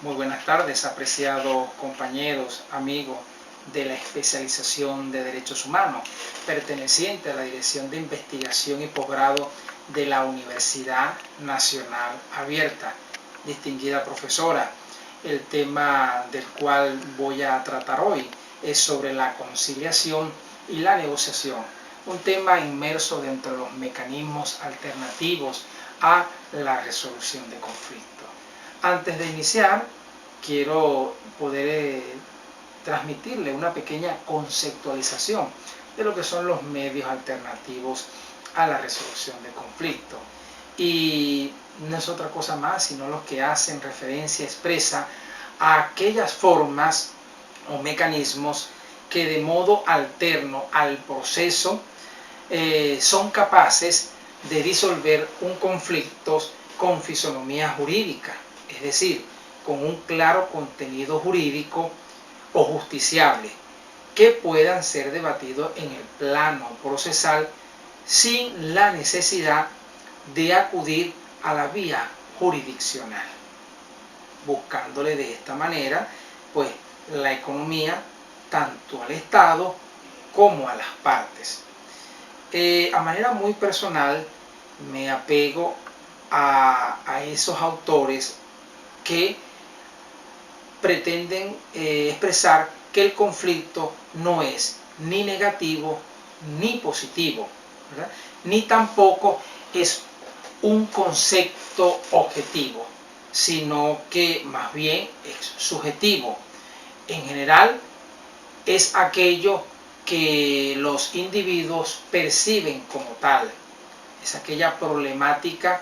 Muy buenas tardes, apreciados compañeros, amigos de la especialización de Derechos Humanos, perteneciente a la Dirección de Investigación y Posgrado de la Universidad Nacional Abierta. Distinguida profesora, el tema del cual voy a tratar hoy es sobre la conciliación y la negociación, un tema inmerso dentro de los mecanismos alternativos a la resolución de conflictos. Antes de iniciar, quiero poder transmitirle una pequeña conceptualización de lo que son los medios alternativos a la resolución de conflictos. Y no es otra cosa más sino los que hacen referencia expresa a aquellas formas o mecanismos que de modo alterno al proceso son capaces de disolver un conflicto con fisonomía jurídica, es decir, con un claro contenido jurídico o justiciable, que puedan ser debatidos en el plano procesal sin la necesidad de acudir a la vía jurisdiccional, buscándole de esta manera pues la economía tanto al Estado como a las partes. A manera muy personal me apego a esos autores que pretenden expresar que el conflicto no es ni negativo ni positivo, ¿verdad? Ni tampoco es un concepto objetivo, sino que más bien es subjetivo. En general es aquello que los individuos perciben como tal, es aquella problemática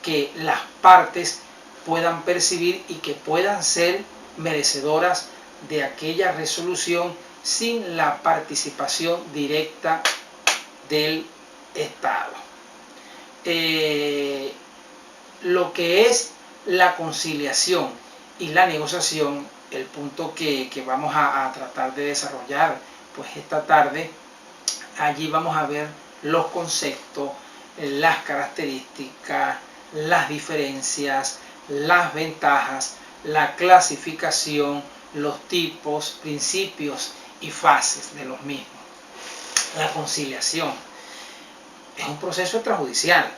que las partes puedan percibir y que puedan ser merecedoras de aquella resolución sin la participación directa del Estado. Lo que es la conciliación y la negociación, el punto que vamos a tratar de desarrollar pues esta tarde, allí vamos a ver los conceptos, las características, las diferencias, las ventajas, la clasificación, los tipos, principios y fases de los mismos. La conciliación es un proceso extrajudicial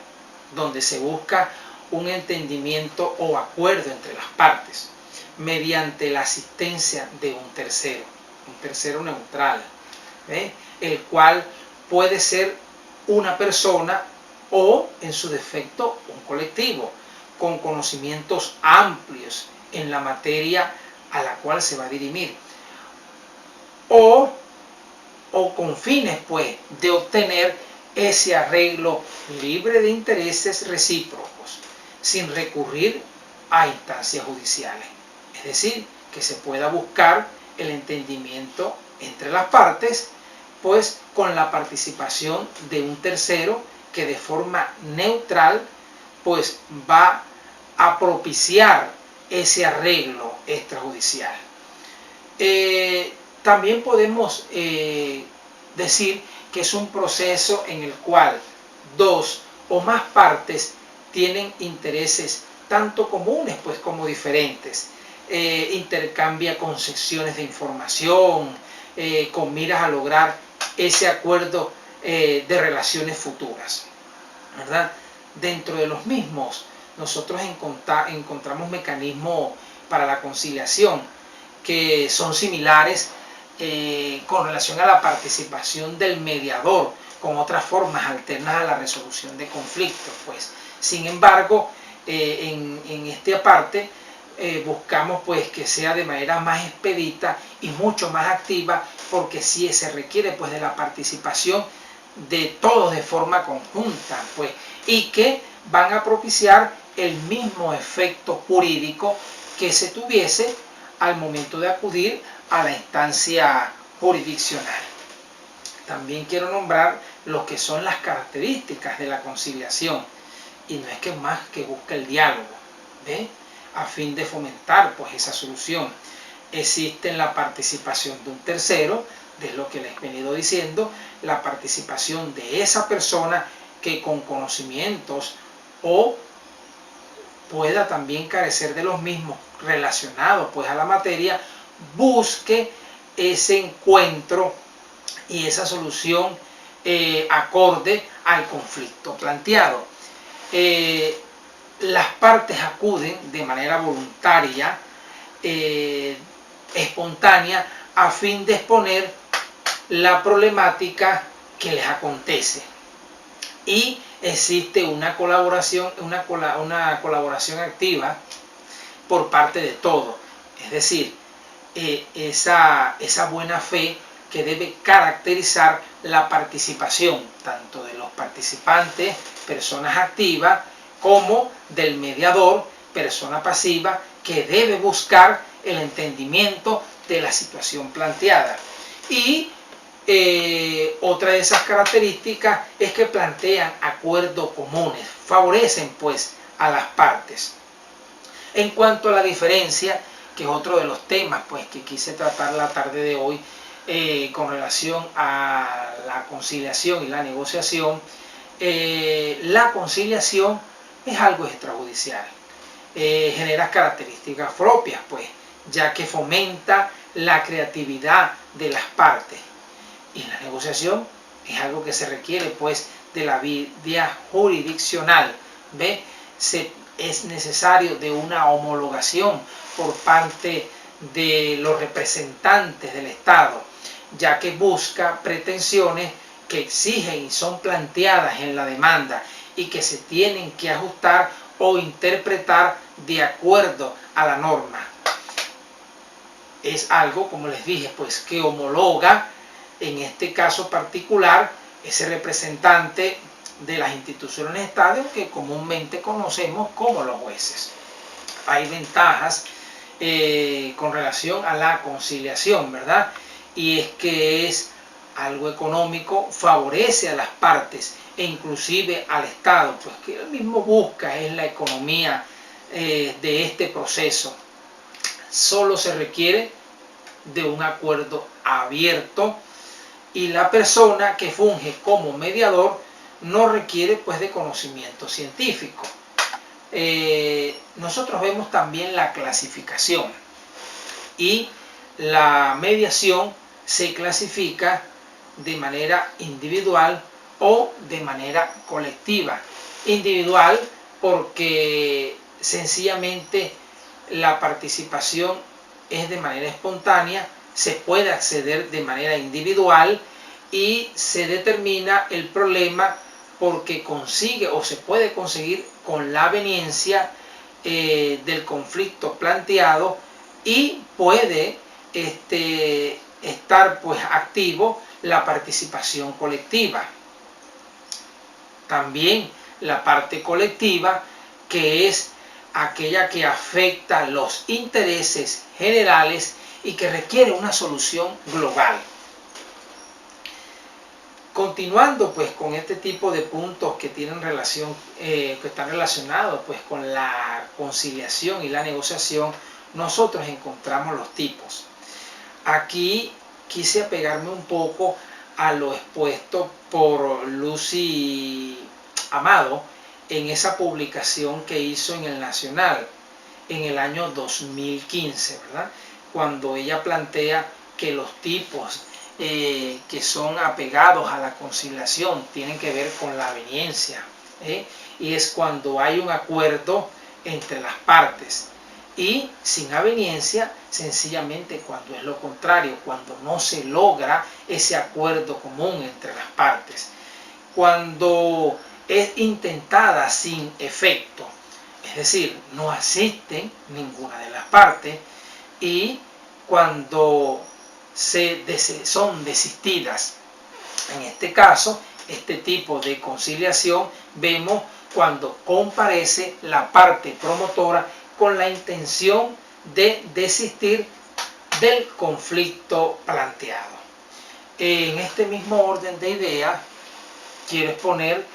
donde se busca un entendimiento o acuerdo entre las partes mediante la asistencia de un tercero neutral, el cual puede ser una persona o, en su defecto, un colectivo con conocimientos amplios en la materia a la cual se va a dirimir, o con fines pues de obtener ese arreglo libre de intereses recíprocos sin recurrir a instancias judiciales, es decir, que se pueda buscar el entendimiento entre las partes pues con la participación de un tercero que de forma neutral pues va a propiciar ese arreglo extrajudicial. También podemos decir que es un proceso en el cual dos o más partes tienen intereses tanto comunes pues como diferentes, intercambia concesiones de información con miras a lograr ese acuerdo de relaciones futuras, ¿verdad? Dentro de los mismos nosotros encontramos mecanismos para la conciliación que son similares con relación a la participación del mediador con otras formas alternas a la resolución de conflictos, pues. Sin embargo, en esta parte buscamos pues que sea de manera más expedita y mucho más activa, porque sí se requiere pues de la participación de todos de forma conjunta, pues, y que van a propiciar el mismo efecto jurídico que se tuviese al momento de acudir a la instancia jurisdiccional. También quiero nombrar lo que son las características de la conciliación, y no es que más que busca el diálogo, a fin de fomentar pues esa solución. Existe la participación de un tercero, de lo que les he venido diciendo, la participación de esa persona que con conocimientos o pueda también carecer de los mismos relacionados pues a la materia, busque ese encuentro y esa solución acorde al conflicto planteado. Las partes acuden de manera voluntaria, espontánea, a fin de exponer la problemática que les acontece. Y existe una colaboración activa por parte de todos. Es decir, esa buena fe que debe caracterizar la participación tanto de los participantes, personas activas, como del mediador, persona pasiva, que debe buscar el entendimiento de la situación planteada. Y otra de esas características es que plantean acuerdos comunes, favorecen pues a las partes. En cuanto a la diferencia, que es otro de los temas pues que quise tratar la tarde de hoy, con relación a la conciliación y la negociación, la conciliación es algo extrajudicial, genera características propias pues, ya que fomenta la creatividad de las partes. Y la negociación es algo que se requiere pues de la vía jurisdiccional, ¿ve? Es necesario de una homologación por parte de los representantes del Estado, ya que busca pretensiones que exigen y son planteadas en la demanda y que se tienen que ajustar o interpretar de acuerdo a la norma. Es algo, como les dije, pues que homologa en este caso particular ese representante de las instituciones del Estado que comúnmente conocemos como los jueces. Hay ventajas con relación a la conciliación, ¿verdad? Y es que es algo económico, favorece a las partes e inclusive al Estado, pues que él mismo busca es la economía de este proceso. Solo se requiere de un acuerdo abierto y la persona que funge como mediador no requiere pues de conocimiento científico. Nosotros vemos también la clasificación y la mediación se clasifica de manera individual o de manera colectiva. Individual porque sencillamente la participación es de manera espontánea, se puede acceder de manera individual y se determina el problema porque consigue o se puede conseguir con la aveniencia del conflicto planteado y puede estar pues activo la participación colectiva. También la parte colectiva, que es aquella que afecta los intereses generales y que requiere una solución global. Continuando pues con este tipo de puntos que tienen relación, que están relacionados pues con la conciliación y la negociación, nosotros encontramos los tipos. Aquí quise apegarme un poco a lo expuesto por Lucy Amado en esa publicación que hizo en el Nacional en el año 2015, ¿verdad? Cuando ella plantea que los tipos que son apegados a la conciliación tienen que ver con la aveniencia, y es cuando hay un acuerdo entre las partes, y sin aveniencia sencillamente cuando es lo contrario, cuando no se logra ese acuerdo común entre las partes, cuando es intentada sin efecto, es decir, no asisten ninguna de las partes, y cuando son desistidas. En este caso, este tipo de conciliación vemos cuando comparece la parte promotora con la intención de desistir del conflicto planteado. En este mismo orden de ideas, quiero exponer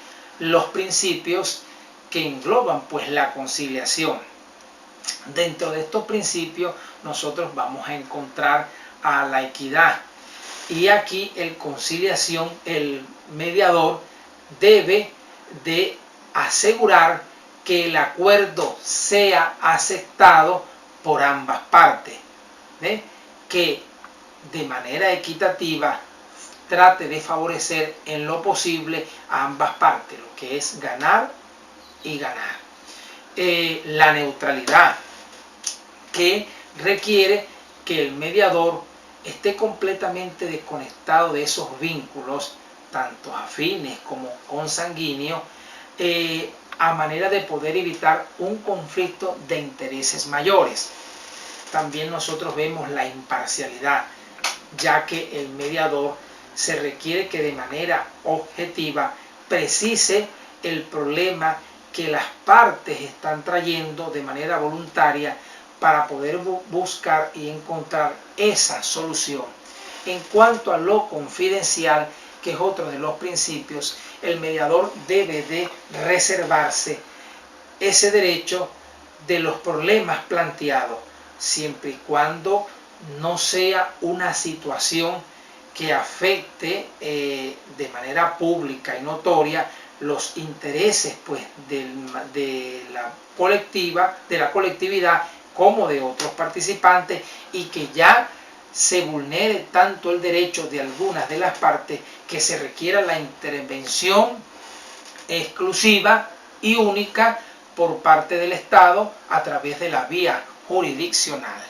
los principios que engloban pues la conciliación. Dentro de estos principios nosotros vamos a encontrar a la equidad, y aquí el mediador debe de asegurar que el acuerdo sea aceptado por ambas partes, que de manera equitativa trate de favorecer en lo posible a ambas partes, lo que es ganar y ganar. La neutralidad, que requiere que el mediador esté completamente desconectado de esos vínculos, tanto afines como consanguíneos, a manera de poder evitar un conflicto de intereses mayores. También nosotros vemos la imparcialidad, ya que el mediador se requiere que de manera objetiva precise el problema que las partes están trayendo de manera voluntaria para poder buscar y encontrar esa solución. En cuanto a lo confidencial, que es otro de los principios, el mediador debe de reservarse ese derecho de los problemas planteados, siempre y cuando no sea una situación que afecte de manera pública y notoria los intereses pues, de la colectividad como de otros participantes, y que ya se vulnere tanto el derecho de algunas de las partes que se requiera la intervención exclusiva y única por parte del Estado a través de la vía jurisdiccional.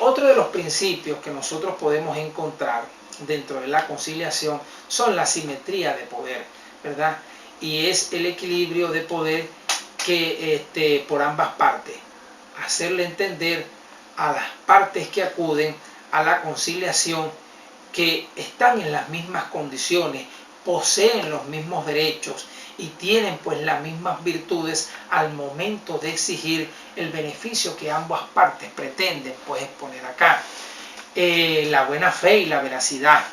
Otro de los principios que nosotros podemos encontrar dentro de la conciliación son la simetría de poder, ¿verdad? Y es el equilibrio de poder que por ambas partes. Hacerle entender a las partes que acuden a la conciliación que están en las mismas condiciones, poseen los mismos derechos y tienen pues las mismas virtudes al momento de exigir el beneficio que ambas partes pretenden pues exponer acá. La buena fe y la veracidad,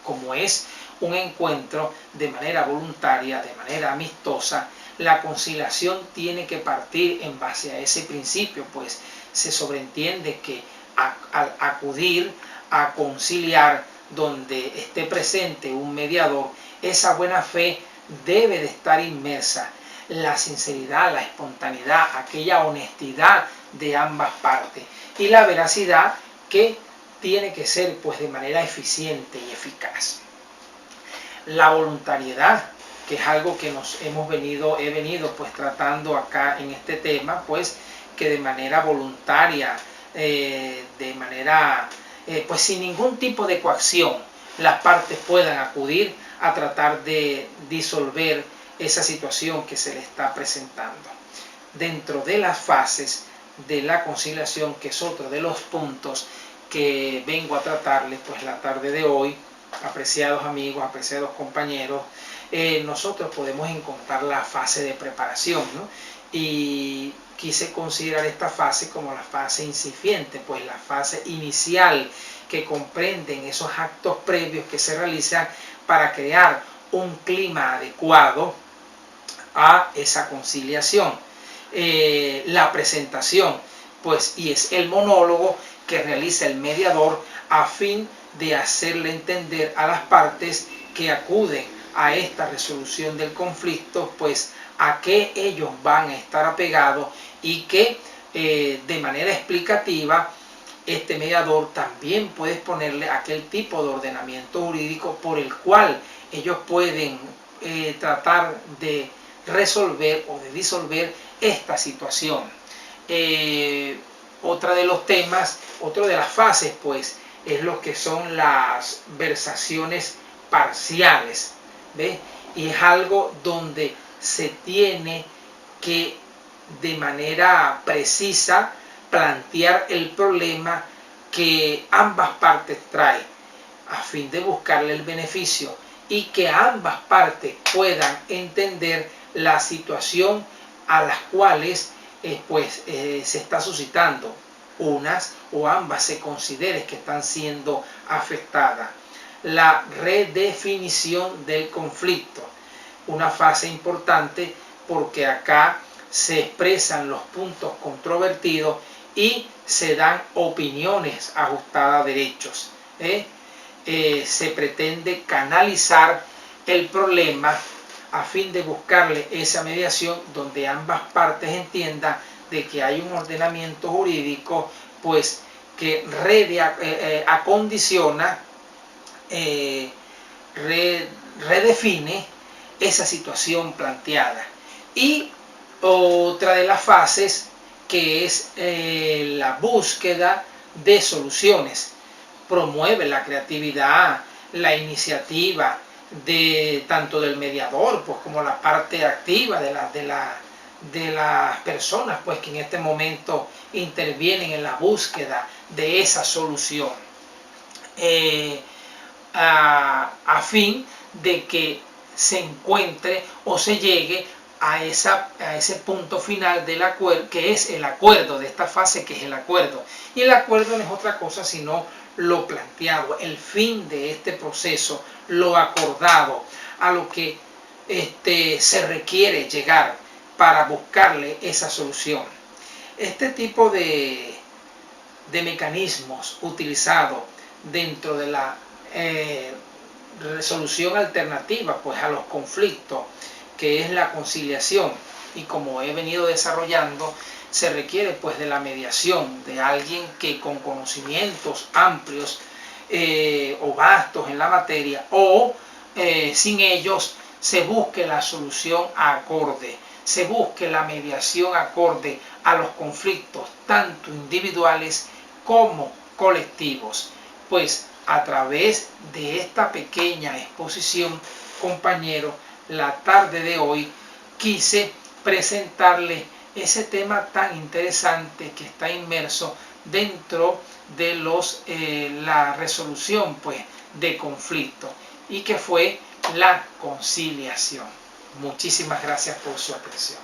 como es un encuentro de manera voluntaria, de manera amistosa, la conciliación tiene que partir en base a ese principio, pues se sobreentiende que al acudir a conciliar donde esté presente un mediador, esa buena fe debe de estar inmersa, la sinceridad, la espontaneidad, aquella honestidad de ambas partes, y la veracidad, que tiene que ser pues de manera eficiente y eficaz. La voluntariedad, que es algo que he venido pues tratando acá en este tema, pues que de manera voluntaria, de manera pues sin ningún tipo de coacción, las partes puedan acudir a tratar de disolver esa situación que se le está presentando. Dentro de las fases de la conciliación, que es otro de los puntos que vengo a tratarles pues la tarde de hoy, apreciados amigos, apreciados compañeros, nosotros podemos encontrar la fase de preparación, ¿no? Y quise considerar esta fase como la fase incipiente, pues la fase inicial, que comprenden esos actos previos que se realizan para crear un clima adecuado a esa conciliación. La presentación, pues, y es el monólogo que realiza el mediador a fin de hacerle entender a las partes que acuden a esta resolución del conflicto, pues a qué ellos van a estar apegados, y que de manera explicativa este mediador también puede exponerle aquel tipo de ordenamiento jurídico por el cual ellos pueden tratar de resolver o de disolver esta situación. Otra de los temas, otra de las fases, pues, es lo que son las versaciones parciales, ¿ves? Y es algo donde se tiene que de manera precisa plantear el problema que ambas partes traen a fin de buscarle el beneficio, y que ambas partes puedan entender la situación a las cuales se está suscitando, unas o ambas se considere que están siendo afectadas. La redefinición del conflicto, una fase importante, porque acá se expresan los puntos controvertidos y se dan opiniones ajustadas a derechos. Se pretende canalizar el problema a fin de buscarle esa mediación donde ambas partes entiendan de que hay un ordenamiento jurídico pues que acondiciona, redefine esa situación planteada. Y otra de las fases que es la búsqueda de soluciones. Promueve la creatividad, la iniciativa tanto del mediador pues, como la parte activa de las personas pues, que en este momento intervienen en la búsqueda de esa solución. A fin de que se encuentre o se llegue a ese punto final del acuerdo, que es el acuerdo de esta fase, que es el acuerdo. Y el acuerdo no es otra cosa sino lo planteado, el fin de este proceso, lo acordado, a lo que se requiere llegar para buscarle esa solución. Este tipo de mecanismos utilizados dentro de la resolución alternativa pues, a los conflictos, que es la conciliación, y como he venido desarrollando, se requiere pues de la mediación de alguien que con conocimientos amplios o vastos en la materia, o sin ellos se busque la solución acorde, se busque la mediación acorde a los conflictos tanto individuales como colectivos. Pues a través de esta pequeña exposición, compañero, la tarde de hoy quise presentarle ese tema tan interesante que está inmerso dentro de la resolución pues, de conflictos, y que fue la conciliación. Muchísimas gracias por su atención.